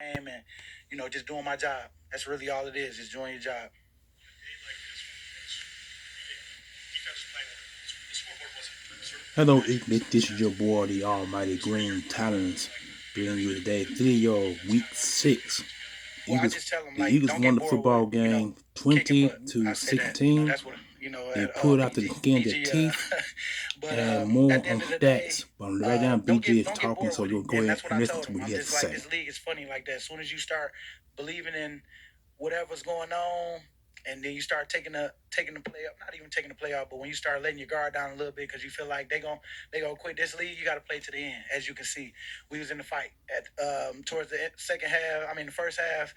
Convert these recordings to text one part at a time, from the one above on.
game and just doing my job. That's really all it is. Just doing your job. Hello, Ignis. This is your boy, the Almighty Green Talons, bringing you today video week 6. Well, I Eagles, just tell them the like, Eagles don't won get the bored with football game kicking 20 butt. I to say that. 16. That's what They at pulled out the PG skin their PG. teeth But and more at the on end of the day, stats. But right now, BG is don't get talking, bored so with it. you'll go And ahead that's what and I listen told to them. what he I'm has to just like, say. this league is funny like that. As soon as you start believing in whatever's going on, and then you start taking the play up, not even taking the play out, but when you start letting your guard down a little bit because you feel like they gonna quit this league, you got to play to the end. As you can see, we was in the fight at towards the second half. I mean, the first half,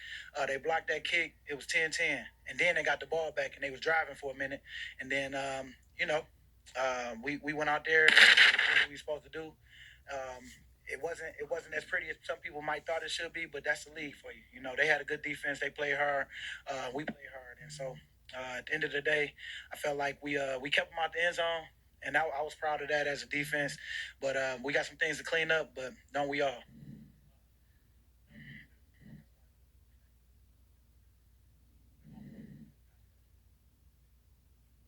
they blocked that kick. It was 10-10, and then they got the ball back and they was driving for a minute, and then we went out there, did what we were supposed to do. It wasn't as pretty as some people might thought it should be, but that's the league for you. They had a good defense. They played hard. We played hard, and so at the end of the day, I felt like we kept them out the end zone, and I was proud of that as a defense. But we got some things to clean up, but don't we all?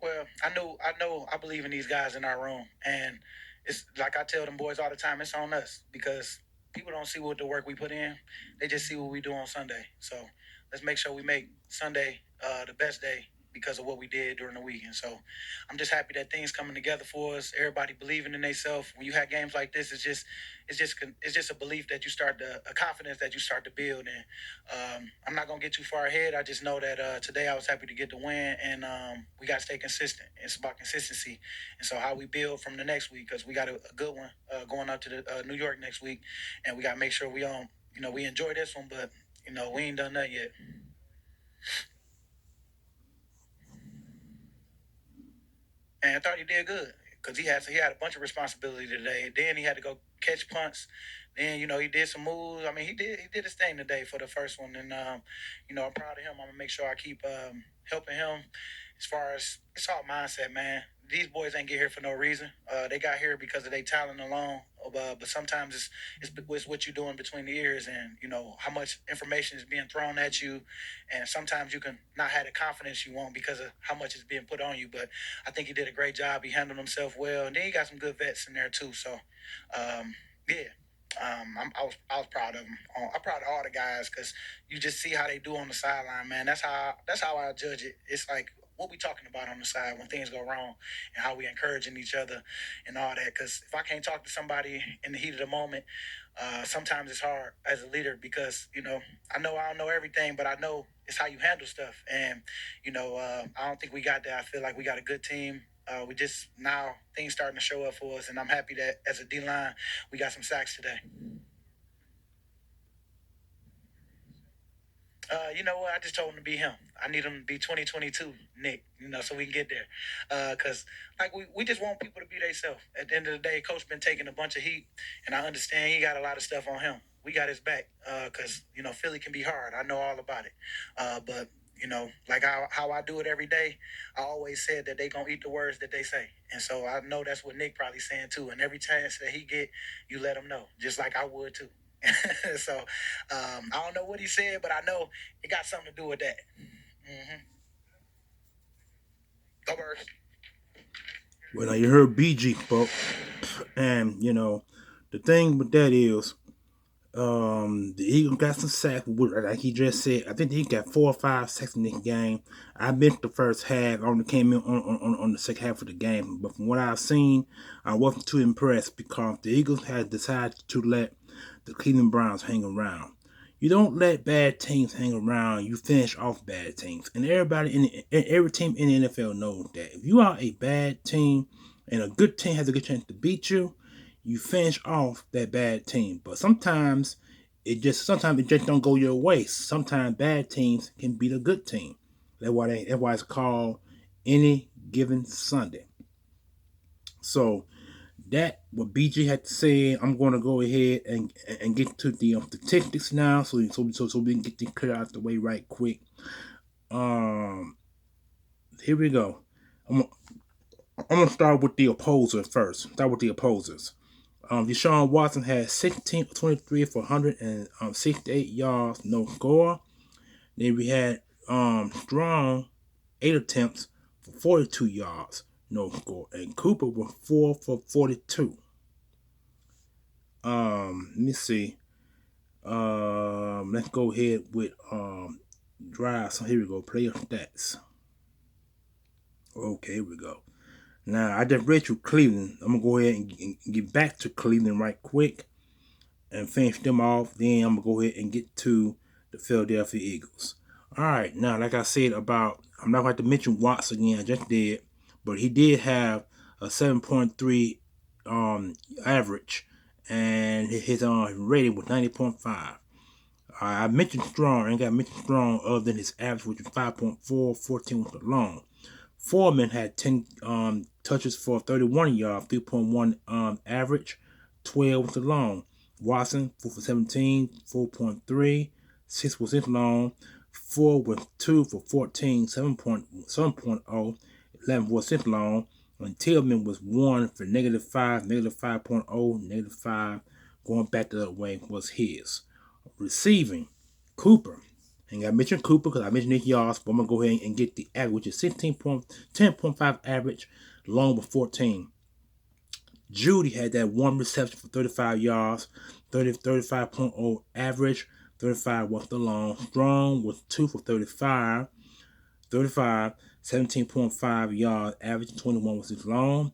Well, I believe in these guys in our room, and it's like I tell them boys all the time. It's on us because people don't see what the work we put in; they just see what we do on Sunday. So let's make sure we make Sunday the best day because of what we did during the weekend. So I'm just happy that things coming together for us. Everybody believing in themselves. When you have games like this, it's just a belief that you start to a confidence that you start to build. And I'm not gonna get too far ahead. I just know that today I was happy to get the win, and we got to stay consistent. It's about consistency, and so how we build from the next week because we got a good one going up to the New York next week, and we got to make sure we on. We enjoy this one, but we ain't done that yet. And I thought he did good because he had a bunch of responsibility today. Then he had to go catch punts. Then he did some moves. I mean, he did his thing today for the first one, and I'm proud of him. I'm gonna make sure I keep helping him. As far as it's all mindset, man. These boys ain't get here for no reason. They got here because of their talent alone. But sometimes it's what you're doing between the ears, and how much information is being thrown at you, and sometimes you can not have the confidence you want because of how much is being put on you. But I think he did a great job. He handled himself well, and then he got some good vets in there too. So, yeah, I was proud of him. I'm proud of all the guys because you just see how they do on the sideline, man. That's how I judge it. It's like what we talking about on the side when things go wrong, and how we encouraging each other and all that. Because if I can't talk to somebody in the heat of the moment, sometimes it's hard as a leader because I know I don't know everything, but I know it's how you handle stuff. And I don't think we got that. I feel like we got a good team. We just now things starting to show up for us, and I'm happy that as a D line we got some sacks today. You know what? I just told him to be him. I need him to be 2022 Nick. So we can get there. Cause like we just want people to be themselves. At the end of the day, coach been taking a bunch of heat, and I understand he got a lot of stuff on him. We got his back. Cause Philly can be hard. I know all about it. But like how I do it every day, I always said that they gonna eat the words that they say, and so I know that's what Nick probably saying too. And every chance that he get, you let him know, just like I would too. So I don't know what he said, but I know it got something to do with that. Mm-hmm. Go Birds. Well, now you heard BG, folks. And, the thing with that is, the Eagles got some sacks, like he just said. I think he got 4 or 5 sacks in this game. I missed the first half. I only came in on the second half of the game. But from what I've seen, I wasn't too impressed because the Eagles had decided to let the Cleveland Browns hang around. You don't let bad teams hang around. You finish off bad teams, and every team in the NFL knows that. If you are a bad team and a good team has a good chance to beat you, you finish off that bad team. But sometimes it just don't go your way. Sometimes bad teams can beat a good team. That's why it's called any given Sunday. So that what BG had to say. I'm going to go ahead and get to the statistics now, so we can get this clear out the way right quick. Um, Here we go. I'm gonna start with the opposer first. Start with the opposers. Deshaun Watson had 16 of 23 for 168 yards, no score. Then we had Strong, 8 attempts for 42 yards, no score. And Cooper was 4 for 42. Let me see. Let's go ahead with drive. So here we go. Player stats. Okay, here we go. Now I just read you Cleveland. I'm gonna go ahead and get back to Cleveland right quick and finish them off. Then I'm gonna go ahead and get to the Philadelphia Eagles. All right, now like I said about, I'm not going to mention Watts again. I just did, but he did have a 7.3 average, and his rating was 90.5. I mentioned Strong. I ain't got to mention Strong other than his average, which was 5.4, 14 was long. Foreman had 10 touches for 31 yards, 3.1 average, 12 was long. Watson, 4 for 17, 4.3, 6% long. 4 with 2 for 14, 7.0, 11% long. And Tillman was 1 for -5, -5.0, -5. Going back the other way was his. Receiving, Cooper. And I mentioned Cooper because I mentioned his yards, but I'm going to go ahead and get the average, which is 10.5 average, long with 14. Judy had that one reception for 35 yards, 35.0 average, 35 was the long. Strong was 2 for 35, 17.5 yards, average, 21 was his long.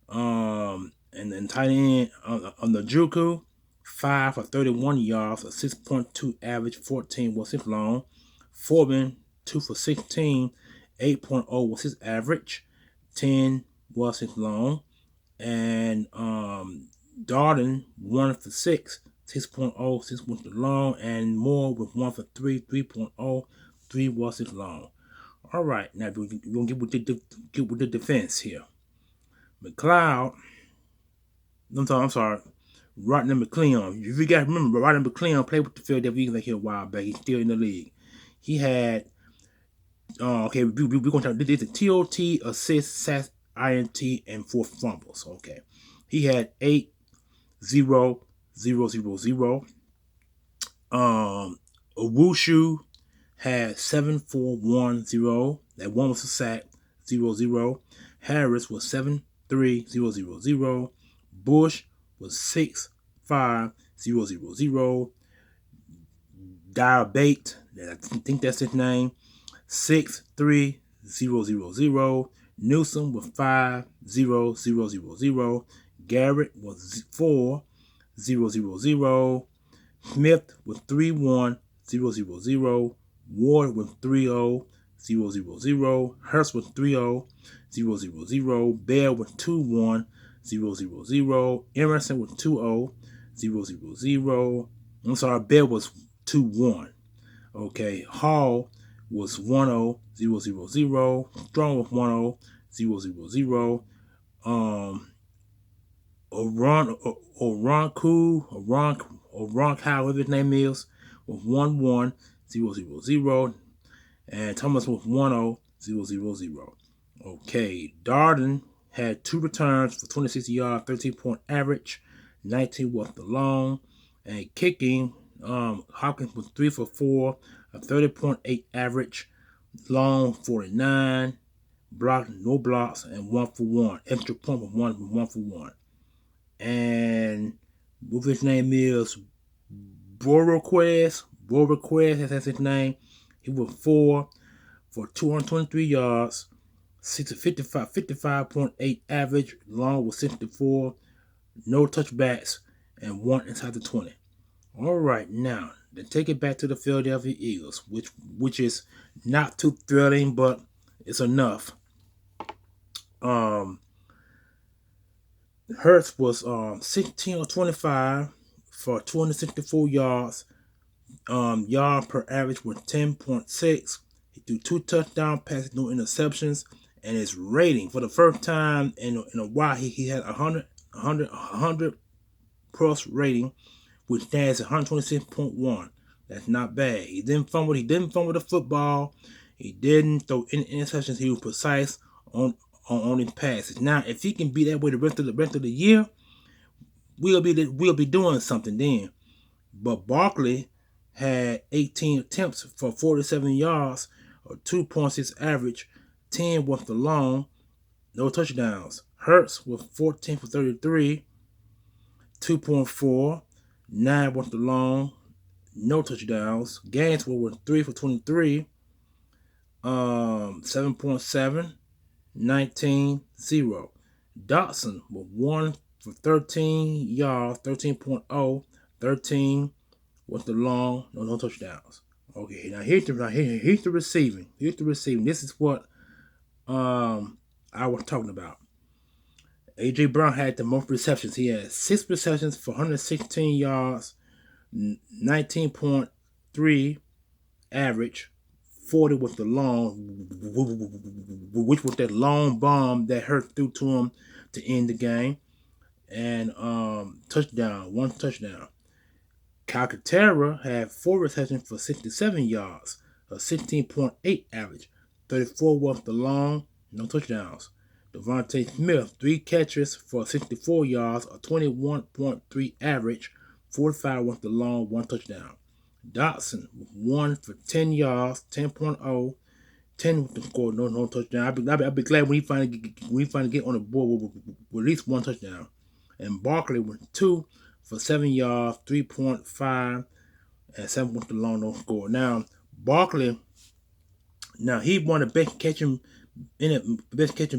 And then tight end on the Juku, 5 for 31 yards, a 6.2 average, 14 was his long. Foreman, 2 for 16, 8.0 was his average, 10 was his long. And Darden, 1 for 6, 6.0, 6 was the long. And Moore with 1 for 3, 3.0, 3 was his long. All right, now we're going to get with the defense here. McLeod, I'm sorry, Rodney McLeod. If you guys remember, Rodney McLeod played with the Philadelphia Eagles here a while back. He's still in the league. He had, okay, we're going to talk, this is TOT, assist, sacks, INT, and 4 fumbles. Okay. He had 8, 0, 0, 0, 0. Owushu had 7, 4, 1, 0. That one was a sack, 0, 0. Harris was 7, 3, 0, 0, 0. Bush was 6, 5, 0, 0, 0. Diabate, I think that's his name, 6, 3, 0, 0, 0. Newsom was 5, 0, 0, 0, 0. Garrett was 4, 0, 0, 0. Smith was 3, 1, 0, 0, 0. Ward was 3, 0, 0, 0, 0. Hurst was 3, 0, 0, 0, 0. Bell was 2, 1, 0, 0, 0. Emerson was 2, 0, 0, 0, 0. I'm sorry, Bell was 2, 1. Okay, Hall was 1, 0, 0, 0, 0. Strong was 1, 0, 0, 0, 0. Oron, however his name is, was 1, 1, 0, 0, 0. And Thomas was 1, 0, 0, 0, 0. Okay, Darden had 2 returns for 26 yards, 13-point average, 19 was the long. And kicking, Hopkins was 3 for 4, a 30.8 average, long 49, block, no blocks, and 1 for 1. Extra point was 1 for 1. And what his name is, Boroquez, that's his name. He was 4 for 223 yards, 55.8 average, long was 64, no touchbacks, and 1 inside the 20. All right, now to take it back to the Philadelphia Eagles, which is not too thrilling, but it's enough. Hurts was 16 or 25 for 264 yards. Yard per average was 10.6. He threw 2 touchdown passes, no interceptions, and his rating for the first time in a while, he had 100 plus rating, which stands at 126.1. That's not bad. He didn't fumble the football. He didn't throw any interceptions. He was precise on his passes. Now, if he can be that way the rest of the year, we'll be doing something then. But Barkley had 18 attempts for 47 yards, or 2.6 average, 10 with the long, no touchdowns. Hurts with 14 for 33, 2.4, 9 with the long, no touchdowns. Gaines with 3 for 23, 7.7, 19, 0. Dotson with 1 for 13 yards, 13.0, 13 with the long, no touchdowns. Okay, now here's the receiving. Here's the receiving. This is what I was talking about. A.J. Brown had the most receptions. He had 6 receptions for 116 yards, 19.3 average, 40 with the long, which was that long bomb that Hurt threw to him to end the game, and touchdown, 1 touchdown. Calcaterra had 4 receptions for 67 yards, a 16.8 average, 34 with the long, no touchdowns. Devontae Smith, 3 catches for 64 yards, a 21.3 average, 45 with the long, 1 touchdown. Dotson, 1 for 10 yards, 10.0, 10 with the score, no touchdown. I'll be glad when he finally get on the board with at least 1 touchdown. And Barkley with 2 for 7 yards, 3.5, and 7 with the long, no score. Now Barkley, he won the best catching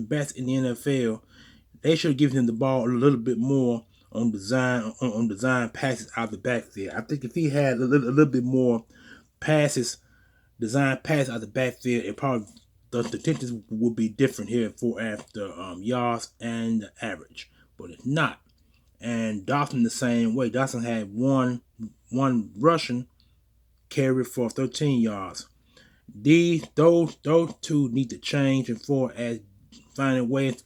backs in the NFL. They should have given him the ball a little bit more on design passes out of the backfield. I think if he had a little bit more design passes out of the backfield, it probably the statistics would be different here for after yards and the average. But it's not. And Dawson the same way. Dawson had one rushing carry for 13 yards. Those two need to change and for as finding ways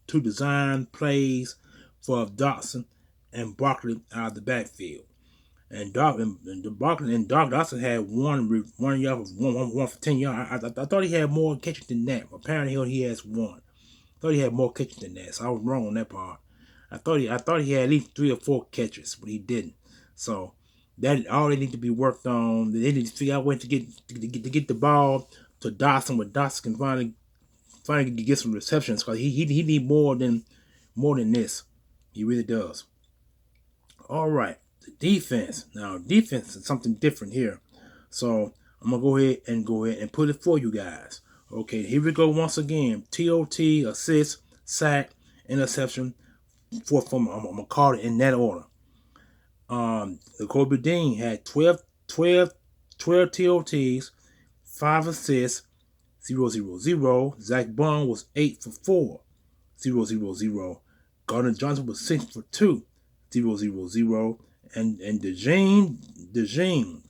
to design plays for Dawson and Barkley out of the backfield. And Barkley and Dawson had one yard for 10 yards. I thought he had more catches than that. Apparently he has 1. I thought he had more catches than that, so I was wrong on that part. I thought he had at least 3 or 4 catches, but he didn't. So that all they need to be worked on. They need to figure out ways to get the ball to Dawson, where Dawson can finally get some receptions, because he need more than this. He really does. All right, the defense. Now defense is something different here, so I'm gonna go ahead and put it for you guys. Okay, here we go once again. TOT, assist, sack, interception. I'm gonna call it in that order. The Kobe Dean had 12 TOTs, 5 assists, 0-0-0. Zach Bond was 8 for 4, 0-0-0. Gardner Johnson was 6 for 2, 0-0-0. And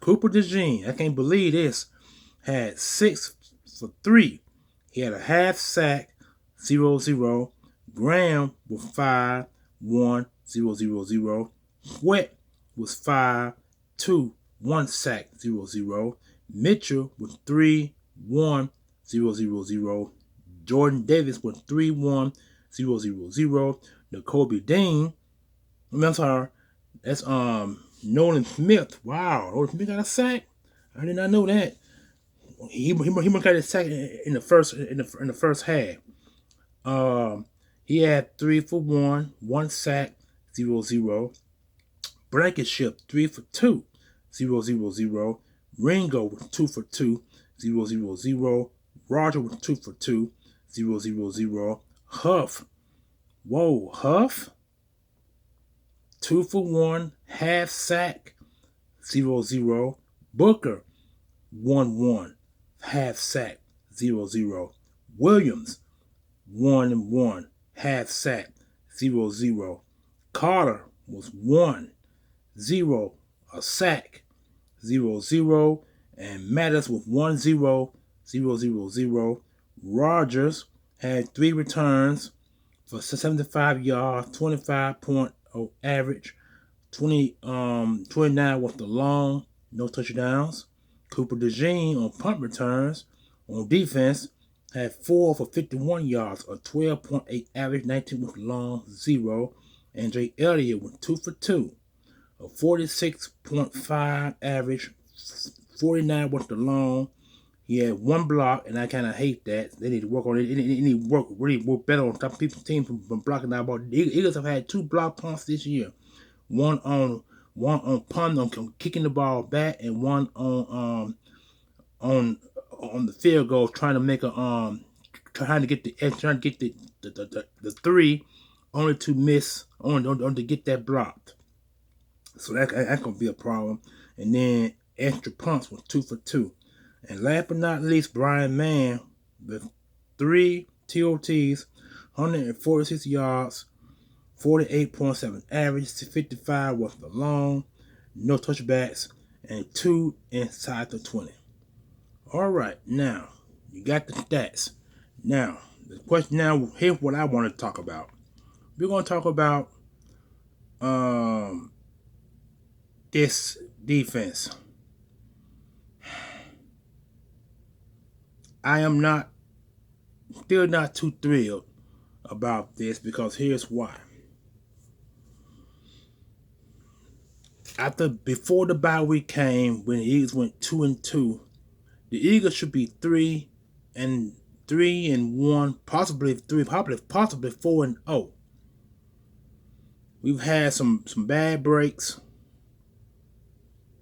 Cooper DeJean, I can't believe this, had 6 for 3. He had a half sack, 0-0. Graham with 5, 1, 0-0-0. Sweat was 5, 2, 1 sack, 0-0. Mitchell with 3, 1, 0-0-0. Jordan Davis with 3, 1, 0-0-0. Nakobe Dean, I'm sorry, that's Nolan Smith. Wow, Nolan Smith got a sack. I did not know that. He got a sack in the first half. He had 3 for 1, 1 sack, 0-0. Blankenship 3 for 2, 0-0-0. Ringo with 2 for 2, 0-0-0. Roger with 2 for 2, 0-0-0. Huff. Huff. 2 for 1, half sack, 0-0. Booker, 1-1, half sack, 0-0. Williams, 1-1, half sack, 0-0. Carter was 1-0, a sack, 0-0. And Mattis with 1-0, 0-0-0. Rogers had 3 returns for 75 yards, 25.0 average, 29 with the long, no touchdowns. Cooper DeJean on punt returns on defense had 4 for 51 yards, a 12.8 average, 19 with the long, 0. And Jay Elliott went 2 for 2, a 46.5 average, 49 was the long. He had one block, and I kind of hate that. They need to work on it. They need to really work better on top people's team from blocking that ball. The Eagles have had 2 block punts this year. One on punt on kicking the ball back, and one on the field goal trying to make a trying to get the three, only to miss on to get that blocked. So that's gonna be a problem. And then extra punts was 2 for 2. And last but not least, Brian Mann with 3 TOTs, 146 yards, 48.7 average, 55 was the long, no touchbacks, and 2 inside the 20. All right, now you got the stats. Now the question. Now here's what I want to talk about. We're going to talk about this defense. I am still not too thrilled about this because here's why. Before the bye week came, when the Eagles went 2-2, the Eagles should be 3-1, possibly 4-0. We've had some bad breaks.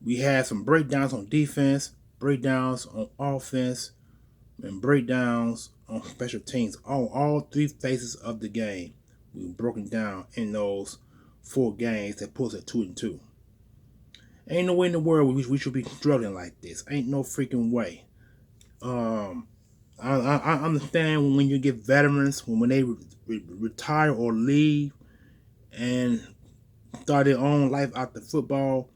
We had some breakdowns on defense, breakdowns on offense, and breakdowns on special teams. All 3 phases of the game we were broken down in those 4 games that put us at 2-2. Ain't no way in the world we should be struggling like this. Ain't no freaking way. I understand when you get veterans when they retire or leave and start their own life after football.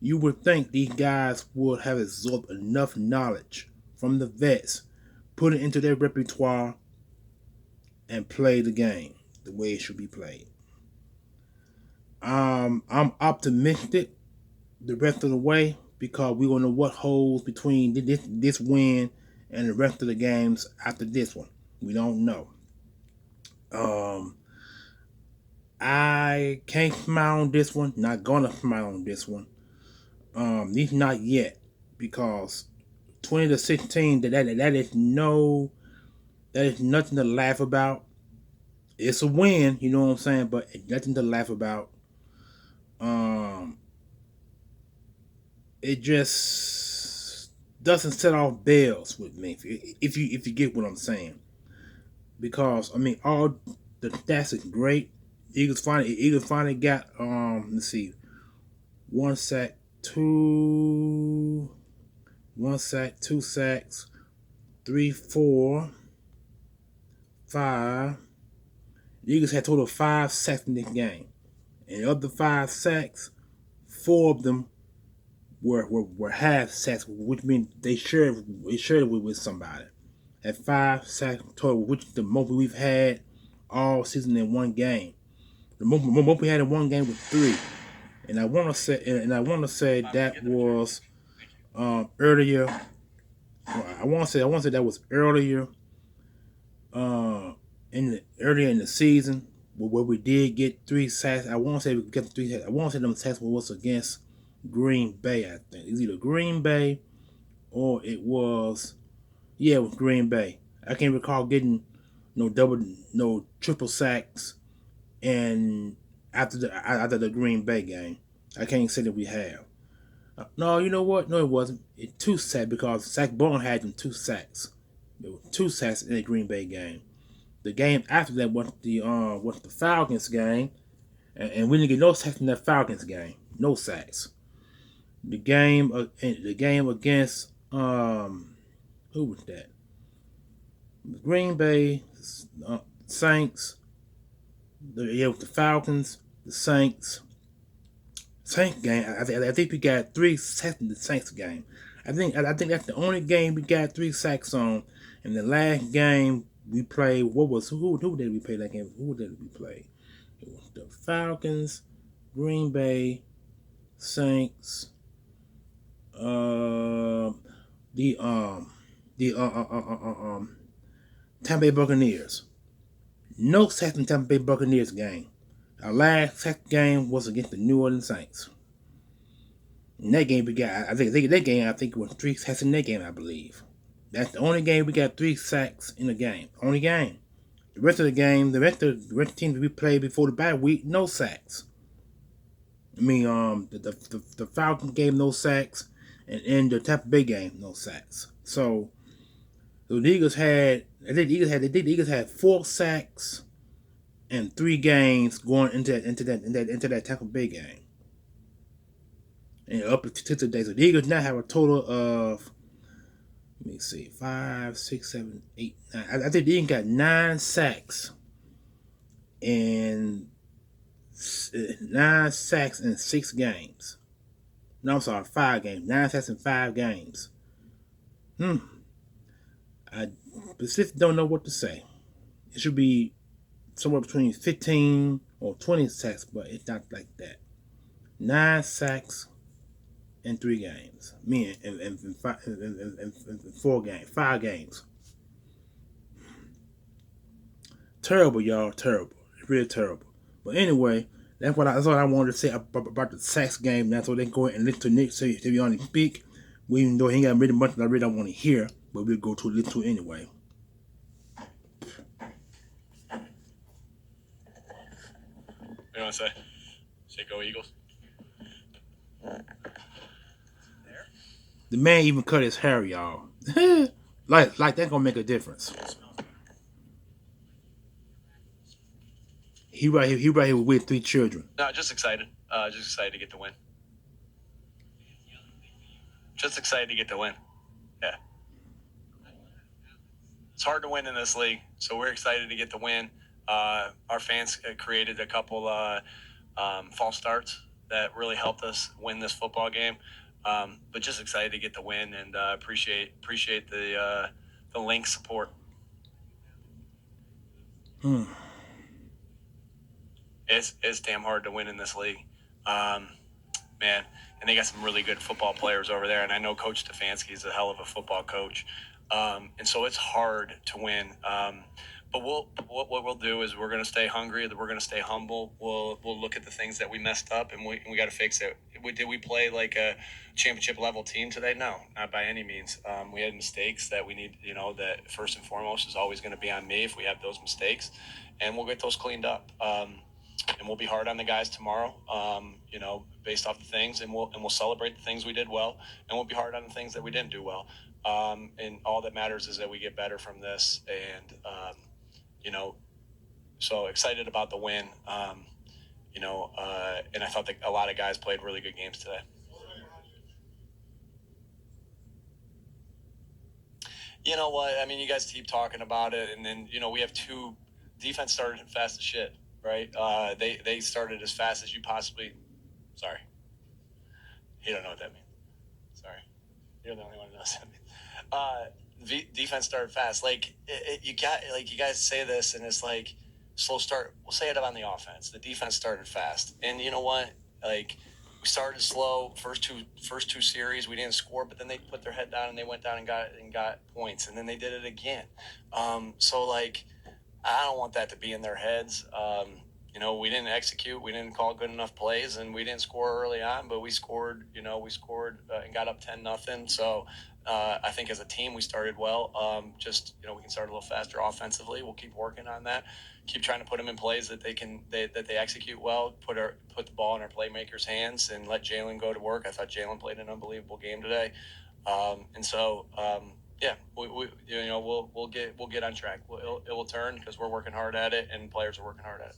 You would think these guys would have absorbed enough knowledge from the vets, put it into their repertoire, and play the game the way it should be played. I'm optimistic the rest of the way because we don't know what holds between this win and the rest of the games after this one. We don't know. I can't smile on this one. Not gonna smile on this one. At least not yet, because 20-16. That is nothing to laugh about. It's a win, you know what I'm saying, but it's nothing to laugh about. It just doesn't set off bells with me if you get what I'm saying. Because I mean, all the stats are great. Eagles finally got let's see, 1 sack, 2 sacks, 3, 4, 5. The Eagles had a total of 5 sacks in this game, and of the 5 sacks, 4 of them were half sacks, which means they shared it with somebody. At 5 sacks total, which is the most we've had all season in one game. The most we had in one game was 3, and I want to say that was earlier. I want to say that was earlier earlier in the season where we did get 3 sacks. I want to say we got 3 sacks. I want to say them sacks was against Green Bay. I think it's either Green Bay or it was Green Bay. I can't recall getting no triple sacks and after the Green Bay game. I can't say that we have. No, you know what? No, it wasn't. It 2 sacks because Zach Bourne had them 2 sacks. There were 2 sacks in the Green Bay game. The game after that was the Falcons game, and we didn't get no sacks in that Falcons game. No sacks. The game against who was that? Green Bay, Saints. The Falcons, the Saints. Saints game. I think we got 3 sacks in the Saints game. I think that's the only game we got 3 sacks on. And the last game we played, who did we play that game? Who did we play? It was the Falcons, Green Bay, Saints, the Tampa Bay Buccaneers. No sacks in Tampa Bay Buccaneers game. Our last second game was against the New Orleans Saints. In that game we got, I think that game, I think it was 3 sacks in that game, I believe. That's the only game we got 3 sacks in the game. Only game. The rest of the game, the teams we played before the bye week, no sacks. I mean, the Falcons game no sacks, and in the Tampa Bay game no sacks. So the Eagles had, the Eagles had 4 sacks in 3 games going into that Tampa Bay game. And up to today, so the Eagles now have a total of, let me see, 5, 6, 7, 8, 9. I think the Eagles got 9 sacks in 6 games. No, I'm sorry, 5 games. 9 sacks in 5 games. I specifically don't know what to say. It should be somewhere between 15 or 20 sacks, but it's not like that. 9 sacks in 3 games. Me in 4 games, 5 games. Terrible, y'all. Terrible. It's really terrible. But anyway, that's all I wanted to say about the sacks game. Now, so they can go ahead and listen to Nick say if you only speak. Even though he ain't got really much that I really don't want to hear, but we'll go to listen to it anyway. What do you want to say? Say go Eagles. The man even cut his hair, y'all. like that gonna make a difference. He right here with 3 children. No, just excited. Just excited to get the win. Just excited to get the win. Yeah. It's hard to win in this league, so we're excited to get the win. Our fans created a couple false starts that really helped us win this football game. But just excited to get the win and appreciate the link support. It's damn hard to win in this league, man. And they got some really good football players over there. And I know Coach Stefanski is a hell of a football coach, and so it's hard to win. But what we'll do is we're going to stay hungry. We're going to stay humble. We'll look at the things that we messed up, and we got to fix it. Did we play like a championship level team today? No, not by any means. We had mistakes that we need. That first and foremost is always going to be on me if we have those mistakes, and we'll get those cleaned up. And we'll be hard on the guys tomorrow. Based off the things, and we'll celebrate the things we did well, and we'll be hard on the things that we didn't do well. And all that matters is that we get better from this, and so excited about the win. And I thought that a lot of guys played really good games today. You know what? I mean, you guys keep talking about it, and then we have 2 defense started fast as shit, right? They started as fast as you possibly. Sorry, you don't know what that means. Sorry, you're the only one who knows what that means. Defense started fast. You guys say this, and it's like slow start. We'll say it on the offense. The defense started fast, and you know what? We started slow. First two series, we didn't score, but then they put their head down and they went down and got points, and then they did it again. So I don't want that to be in their heads. We didn't execute. We didn't call good enough plays, and we didn't score early on. But we scored. And got up 10-0. So I think as a team we started well. We can start a little faster offensively. We'll keep working on that. Keep trying to put them in plays that they execute well. Put the ball in our playmakers' hands and let Jalen go to work. I thought Jalen played an unbelievable game today. Yeah, we'll get on track. It will turn because we're working hard at it and players are working hard at it.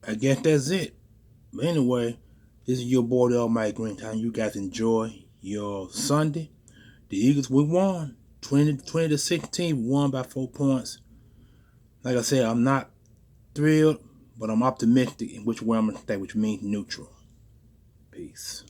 I guess that's it. But anyway, this is your boy, the Almighty Green Time. You guys enjoy your Sunday. The Eagles, we won 20-16. We won by 4 points. Like I said, I'm not thrilled, but I'm optimistic in which way I'm gonna stay, which means neutral. Peace.